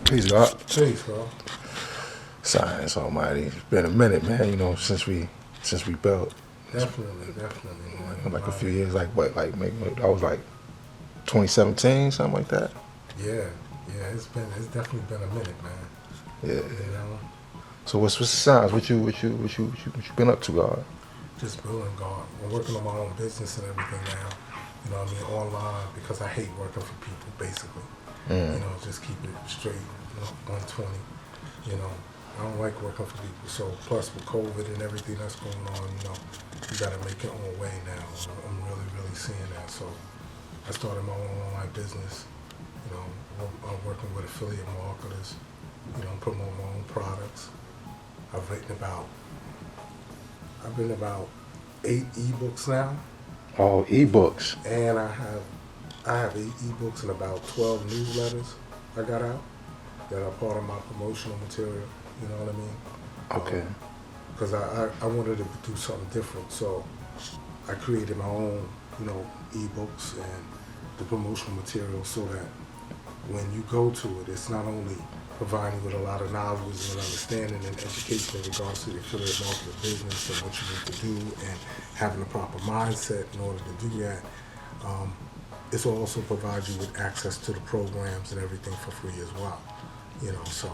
Peace, God. Peace, bro. Science Almighty. It's been a minute, man. Since we built. Definitely, man. Like a few years. Like what? Like maybe that was like 2017, something like that. Yeah. It's definitely been a minute, man. Yeah. You know, So what's the signs? What you been up to, God? just building God. I'm working on my own business and everything now. You know what I mean? Online because I hate working for people, basically. You know, just keep it straight, 120. You know, I don't like working for people. So plus with COVID and everything that's going on, you got to make your own way now. I'm really seeing that. So I started my own online business. You know, I'm working with affiliate marketers. Promote my own products. I've written about 8 ebooks now. Oh, ebooks. And I have 8 ebooks and about 12 newsletters I got out that are part of my promotional material. You know what I mean? Okay. Because I wanted to do something different, so I created my own, ebooks and the promotional material so that when you go to it, it's not only providing you with a lot of knowledge and understanding and education in regards to the affiliate marketing business and what you need to do and having the proper mindset in order to do that. It's also provides you with access to the programs and everything for free as well. So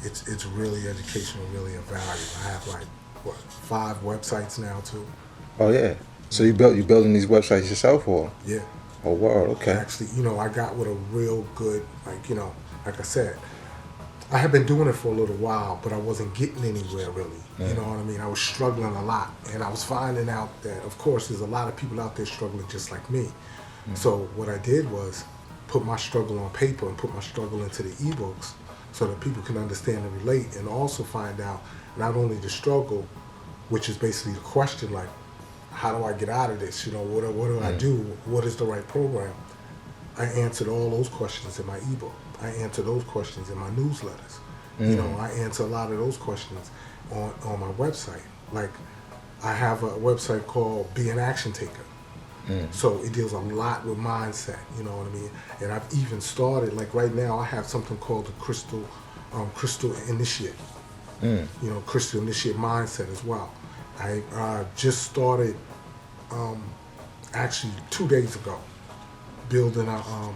it's really educational, really a value. I have 5 websites now too. Oh yeah. So you building these websites yourself, or? Yeah. Oh wow. Okay. Actually, I got with a real good, like I said, I had been doing it for a little while, but I wasn't getting anywhere really. You know what I mean? I was struggling a lot, and I was finding out that, of course, there's a lot of people out there struggling just like me. So what I did was put my struggle on paper and put my struggle into the ebooks so that people can understand and relate, and also find out not only the struggle, which is basically the question like, how do I get out of this? What do I do? What is the right program? I answered all those questions in my ebook. I answer those questions in my newsletters. I answer a lot of those questions on my website. Like, I have a website called Be an Action Taker. So it deals a lot with mindset, you know what I mean? And I've even started, like right now, I have something called the Crystal Initiate. Crystal Initiate Mindset as well. I just started, actually 2 days ago, building a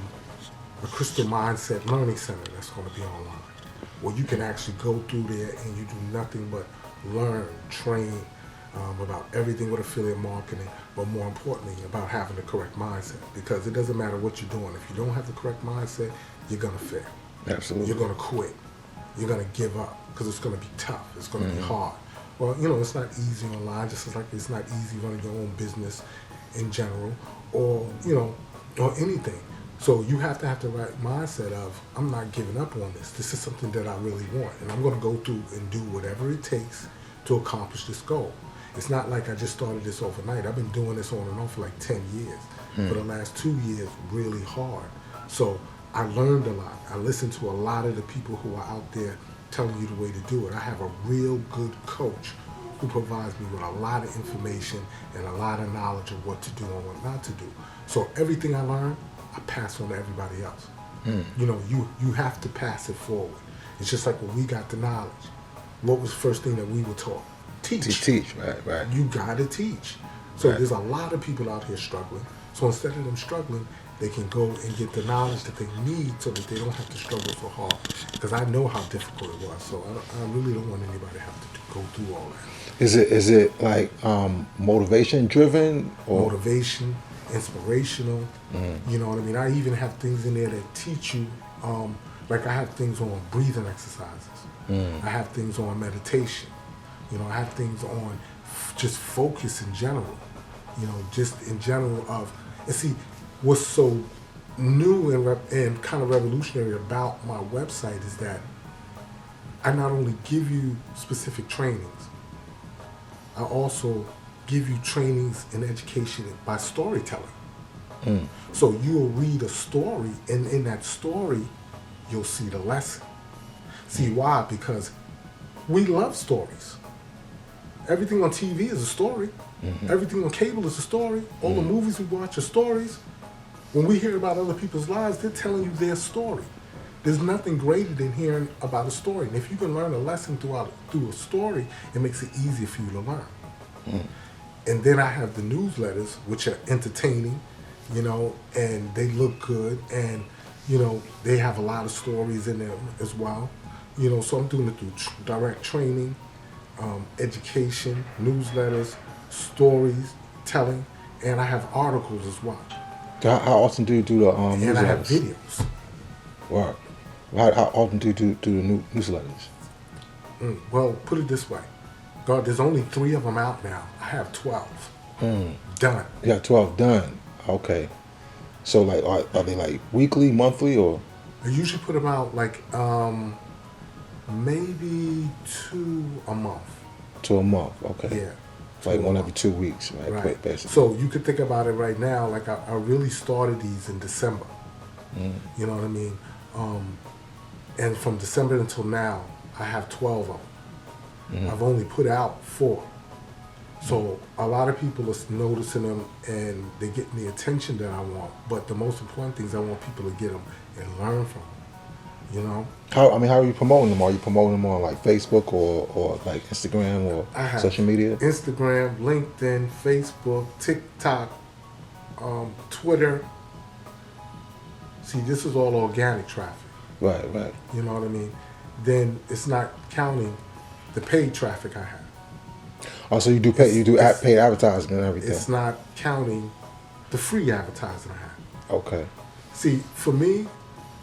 Crystal Mindset Learning Center that's going to be online, where you can actually go through there and you do nothing but learn, train about everything with affiliate marketing, but more importantly about having the correct mindset, because it doesn't matter what you're doing. If you don't have the correct mindset, you're going to fail. Absolutely. You're going to quit. You're going to give up because it's going to be tough. It's going to be hard. Well, it's not easy online, just like it's not easy running your own business in general, or anything. So you have to have the right mindset of, I'm not giving up on this. This is something that I really want, and I'm going to go through and do whatever it takes to accomplish this goal. It's not like I just started this overnight. I've been doing this on and off for like 10 years. For the last 2 years, really hard. So I learned a lot. I listened to a lot of the people who are out there telling you the way to do it. I have a real good coach who provides me with a lot of information and a lot of knowledge of what to do and what not to do. So everything I learn, I pass on to everybody else. You have to pass it forward. It's just like when we got the knowledge. What was the first thing that we were taught? Teach. Teach, right. You gotta teach. So Right. there's a lot of people out here struggling. So instead of them struggling, they can go and get the knowledge that they need so that they don't have to struggle so hard. Because I know how difficult it was. So I really don't want anybody to have to go through all that. Is it like motivation driven, or? Motivation, inspirational. You know what I mean? I even have things in there that teach you, like I have things on breathing exercises. I have things on meditation. I have things on just focus in general. Just in general and see, what's so new and kind of revolutionary about my website is that I not only give you specific trainings, I also give you trainings and education by storytelling. So you'll read a story, and in that story, you'll see the lesson. See why? Because we love stories. Everything on TV is a story. Everything on cable is a story. All the movies we watch are stories. When we hear about other people's lives, they're telling you their story. There's nothing greater than hearing about a story. And if you can learn a lesson through a story, it makes it easier for you to learn. And then I have the newsletters, which are entertaining, and they look good, and they have a lot of stories in them as well. So I'm doing it through direct training, education, newsletters, stories, telling, and I have articles as well. How often do you do the newsletters? And I have videos. Wow. How often do you do the newsletters? Well, put it this way. God, there's only 3 of them out now. I have 12 done. You got 12 done. Okay. So like, are they like weekly, monthly, or? I usually put them out like maybe 2 a month. 2 a month. Okay. Yeah. Like one every 2 weeks, right? Right. Basically. So you could think about it right now. Like I really started these in December. You know what I mean? And from December until now, I have 12 of them. I've only put out 4. So a lot of people are noticing them and they're getting the attention that I want. But the most important thing is I want people to get them and learn from them. How are you promoting them? Are you promoting them on like Facebook or like Instagram or I have social media? Instagram, LinkedIn, Facebook, TikTok, Twitter. See, this is all organic traffic. Right. You know what I mean? Then it's not counting the paid traffic I have. Also, you do paid advertisement and everything. It's not counting the free advertising I have. Okay. See, for me,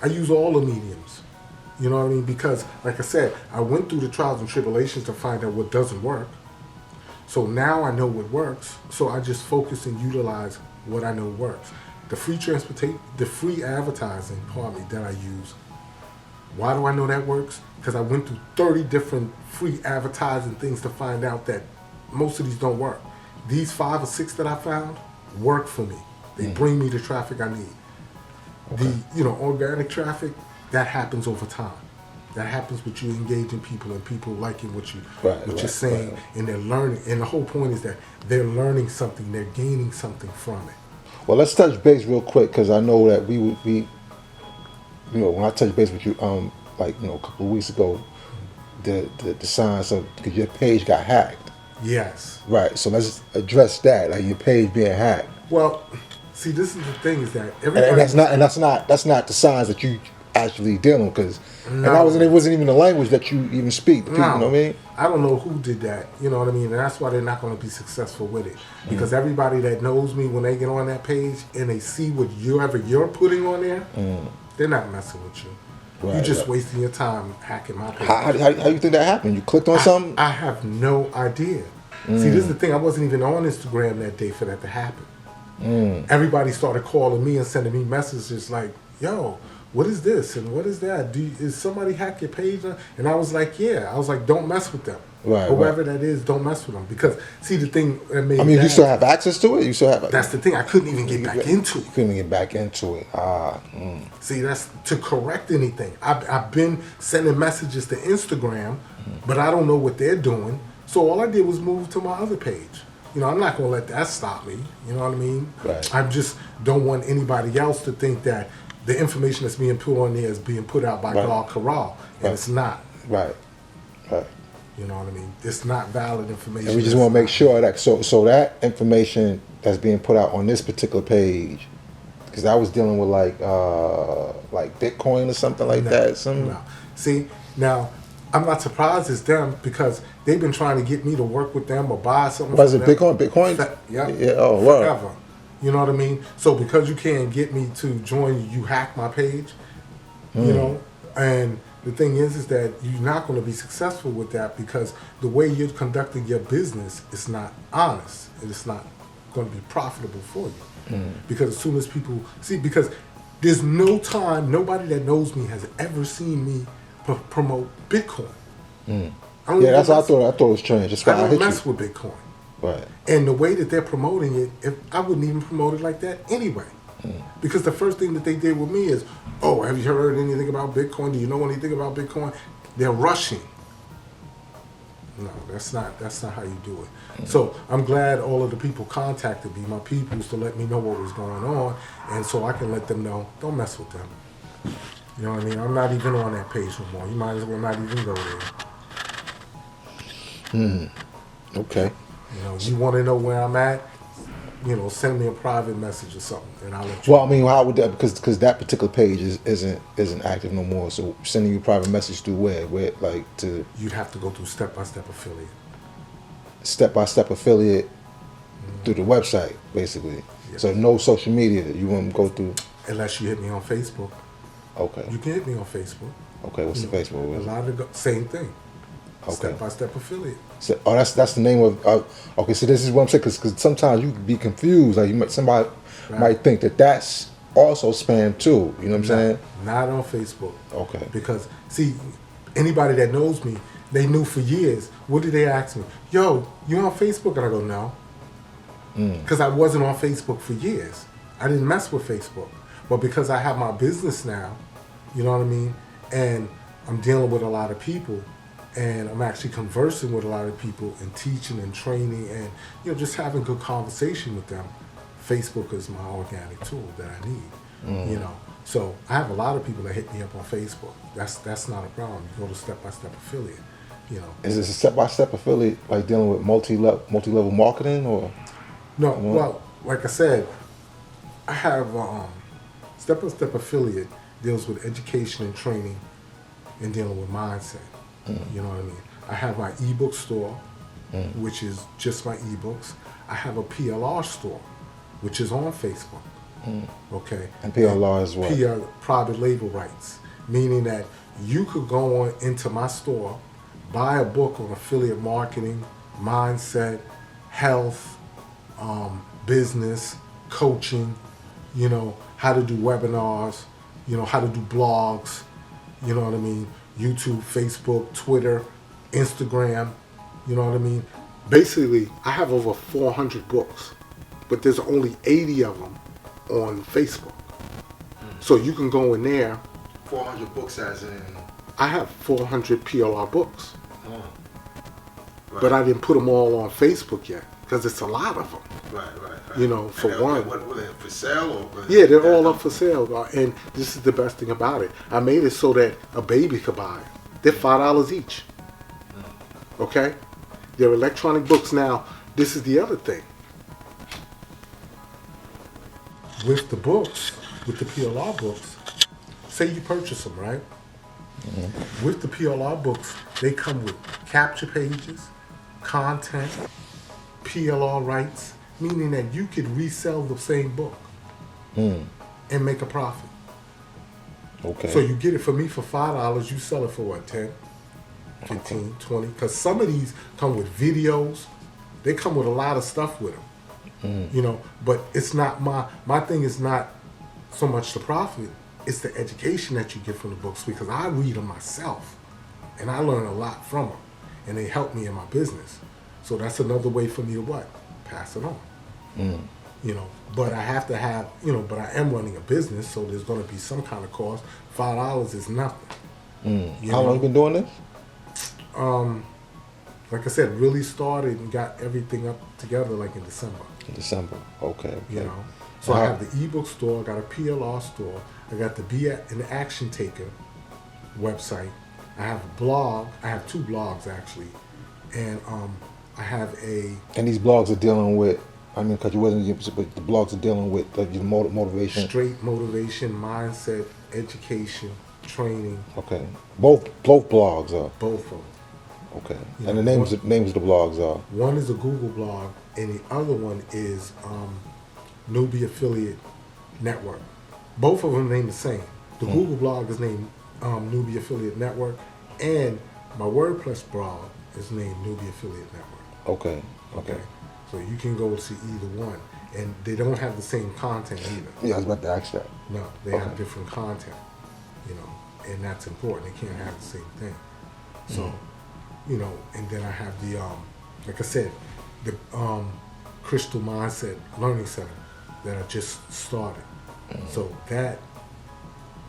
I use all the mediums. You know what I mean? Because, like I said, I went through the trials and tribulations to find out what doesn't work. So now I know what works. So I just focus and utilize what I know works. The free transportation, the free advertising, that I use. Why do I know that works? Because I went through 30 different free advertising things to find out that most of these don't work. These 5 or 6 that I found work for me. They bring me the traffic I need. Okay. The organic traffic, that happens over time. That happens with you engaging people and people liking what you're saying, and they're learning. And the whole point is that they're learning something, they're gaining something from it. Well, let's touch base real quick because I know that we when I touched base with you, a couple of weeks ago, the signs of because your page got hacked. Yes. Right. So let's address that, like your page being hacked. Well, see, this is the thing is that everybody. And that's not the signs that you actually dealing because it wasn't even the language that you even speak. You know what I mean? I don't know who did that. You know what I mean? And that's why they're not going to be successful with it. Because everybody that knows me, when they get on that page and they see what you're putting on there, they're not messing with you. Right, you're just wasting your time hacking my page. How do you think that happened? You clicked on something? I have no idea. See, this is the thing. I wasn't even on Instagram that day for that to happen. Everybody started calling me and sending me messages like, yo, what is this and what is that? Is somebody hack your page? And I was like, yeah. I was like, don't mess with them. Right. Whoever that is, don't mess with them. Because, see, the thing that made you still have access to it? You still have. That's the thing. I couldn't even get back into it. You couldn't get back into it. See, that's to correct anything. I've been sending messages to Instagram, but I don't know what they're doing. So all I did was move to my other page. I'm not going to let that stop me. You know what I mean? Right. I just don't want anybody else to think that the information that's being put on there is being put out by Korah, and it's not. Right. You know what I mean? It's not valid information. And we just want to make sure that so that information that's being put out on this particular page, because I was dealing with like Bitcoin or something like that. No. See, now I'm not surprised it's them because they've been trying to get me to work with them or buy something. Was it Bitcoin? Yeah. Oh, wow. Forever. You know what I mean? So because you can't get me to join you hack my page, and the thing is that you're not going to be successful with that because the way you're conducting your business is not honest. It's not going to be profitable for you. Because as soon as people see, because there's no time, nobody that knows me has ever seen me promote Bitcoin. That's what I thought. I thought it was strange. That's why I don't mess with Bitcoin. Right. And the way that they're promoting it, I wouldn't even promote it like that anyway. Because the first thing that they did with me is, oh, have you heard anything about Bitcoin? Do you know anything about Bitcoin? They're rushing. No, that's not how you do it. So I'm glad all of the people contacted me, my peoples, to let me know what was going on, and so I can let them know, don't mess with them. You know what I mean? I'm not even on that page no more. You might as well not even go there. Okay. You know, you want to know where I'm at? You know, send me a private message or something, and I'll let you. Well, I mean, how would that, because that particular page isn't active no more. So sending you a private message through where like to You'd have to go through Stepbystep affiliate. Step-by-Step affiliate through the website, basically. Yeah. So no social media. You want to go through. Unless you hit me on Facebook. Okay. You can hit me on Facebook. Okay. What's the Facebook? A What is it? lot of same thing. Okay. Stepbystep affiliate. So, oh, that's the name of. Okay, so this is what I'm saying, because sometimes you can be confused. Like somebody Right. might think that that's also spam too. You know what I'm saying? Not on Facebook. Okay. Because see, anybody that knows me, they knew for years. What did they ask me? Yo, you on Facebook? And I go, no. Because I wasn't on Facebook for years. I didn't mess with Facebook. But because I have my business now, you know what I mean? And I'm dealing with a lot of people, and I'm actually conversing with a lot of people and teaching and training and, you know, just having good conversation with them. Facebook is my organic tool that I need, you know. So I have a lot of people that hit me up on Facebook. That's not a problem. You go to Stepbystep affiliate, you know. Is this a step-by-step affiliate, like dealing with multi-level marketing, or? No, well, like I said, I have Stepbystep affiliate deals with education and training and dealing with mindset. You know what I mean? I have my ebook store, which is just my ebooks. I have a PLR store, which is on Facebook. Okay. And PLR is what? PR, private label rights, meaning that you could go on into my store, buy a book on affiliate marketing, mindset, health, business, coaching, you know, how to do webinars, you know, how to do blogs, you know what I mean? YouTube, Facebook, Twitter, Instagram, you know what I mean? Basically, I have over 400 books, but there's only 80 of them on Facebook. So you can go in there. 400 books as in? I have 400 PLR books. Right. But I didn't put them all on Facebook yet, because it's a lot of them. Right. You know, for one. What are they, for sale? Or Yeah, they're all up for sale. And this is the best thing about it. I made it so that a baby could buy it. They're $5 each. Okay? They're electronic books. Now, this is the other thing. With the books, with the PLR books, say you purchase them, right? With the PLR books, they come with capture pages, content, PLR rights, meaning that you could resell the same book and make a profit. Okay. So you get it from me for $5, you sell it for what, 10, 15, 20? Because some of these come with videos. They come with a lot of stuff with them. You know, but it's not my thing is not so much the profit, it's the education that you get from the books, because I read them myself and I learn a lot from them, and they help me in my business. So that's another way for me to what? Pass it on. You know, but I have to have, you know, but I am running a business, so there's going to be some kind of cost. $5 is nothing. You How long know? you been doing this? Like I said, really started and got everything up together like in December. In December. Okay. You know, so I have the ebook store, I got a PLR store, I got the Be an Action Taker website. I have a blog. I have 2 blogs actually, and I have a. And these blogs are dealing with. I mean, because you wasn't, but the blogs are dealing with your motivation. Straight motivation, mindset, education, training. Okay. Both blogs are. Both of them. Okay. Yeah, And the names of the blogs are. One is a Google blog, and the other one is Newbie Affiliate Network. Both of them named the same. The Google blog is named Newbie Affiliate Network, and my WordPress blog is named Newbie Affiliate Network. Okay. Okay. So you can go to either one, and they don't have the same content either. Yeah, I was about to ask that. No, they have different content, you know, and that's important. They can't have the same thing. So, you know, and then I have the, like I said, the Crystal Mindset Learning Center that I just started. So that,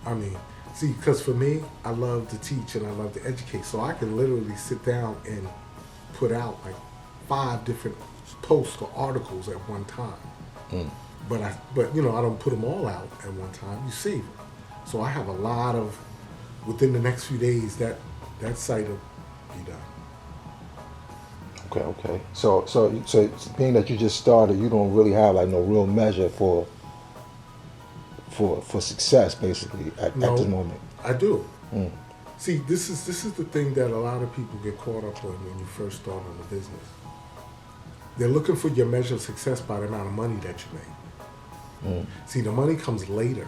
I mean, see, because for me, I love to teach and I love to educate. So I can literally sit down and put out like 5 different posts or articles at one time. But you know, I don't put them all out at one time. You save them. So I have a lot of, within the next few days, that site will be done. Okay. So being that you just started, you don't really have like no real measure for success, basically, at this moment. I do. See, this is the thing that a lot of people get caught up on when you first start on the business. They're looking for your measure of success by the amount of money that you make. See, the money comes later.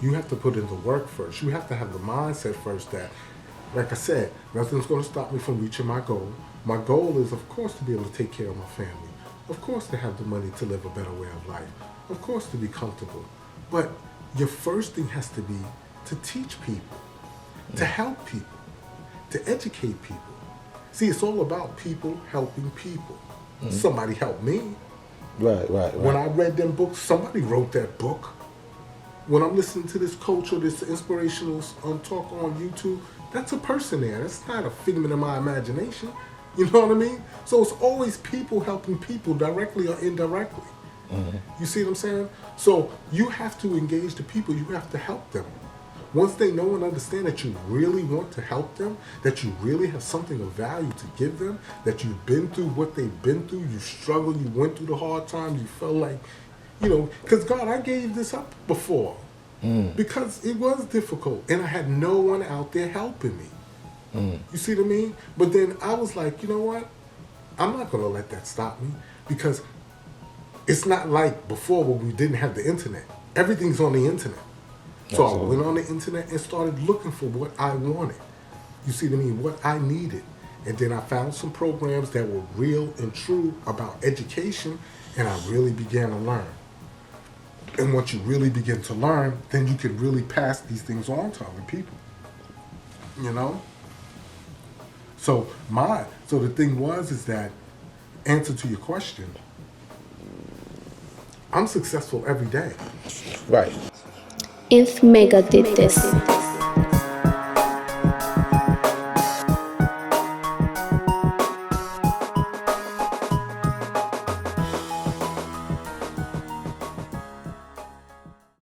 You have to put in the work first. You have to have the mindset first that, like I said, nothing's going to stop me from reaching my goal. My goal is, of course, to be able to take care of my family. Of course, to have the money to live a better way of life. Of course, to be comfortable. But your first thing has to be to teach people, to help people, to educate people. See, it's all about people helping people. Somebody helped me. Right. When I read them books, somebody wrote that book. When I'm listening to this coach or this inspirational talk on YouTube, that's a person there. That's not a figment of my imagination. You know what I mean? So it's always people helping people directly or indirectly. You see what I'm saying? So you have to engage the people. You have to help them. Once they know and understand that you really want to help them, that you really have something of value to give them, that you've been through what they've been through, you struggled, you went through the hard times, you felt like, because God, I gave this up before. Because it was difficult and I had no one out there helping me. You see what I mean? But then I was like, you know what? I'm not going to let that stop me, because it's not like before when we didn't have the internet. Everything's on the internet. So I went on the internet and started looking for what I wanted. You see what I mean? What I needed. And then I found some programs that were real and true about education, and I really began to learn. And once you really begin to learn, then you can really pass these things on to other people. You know? So the thing is that, answer to your question, I'm successful every day. Right. If Mecca did this.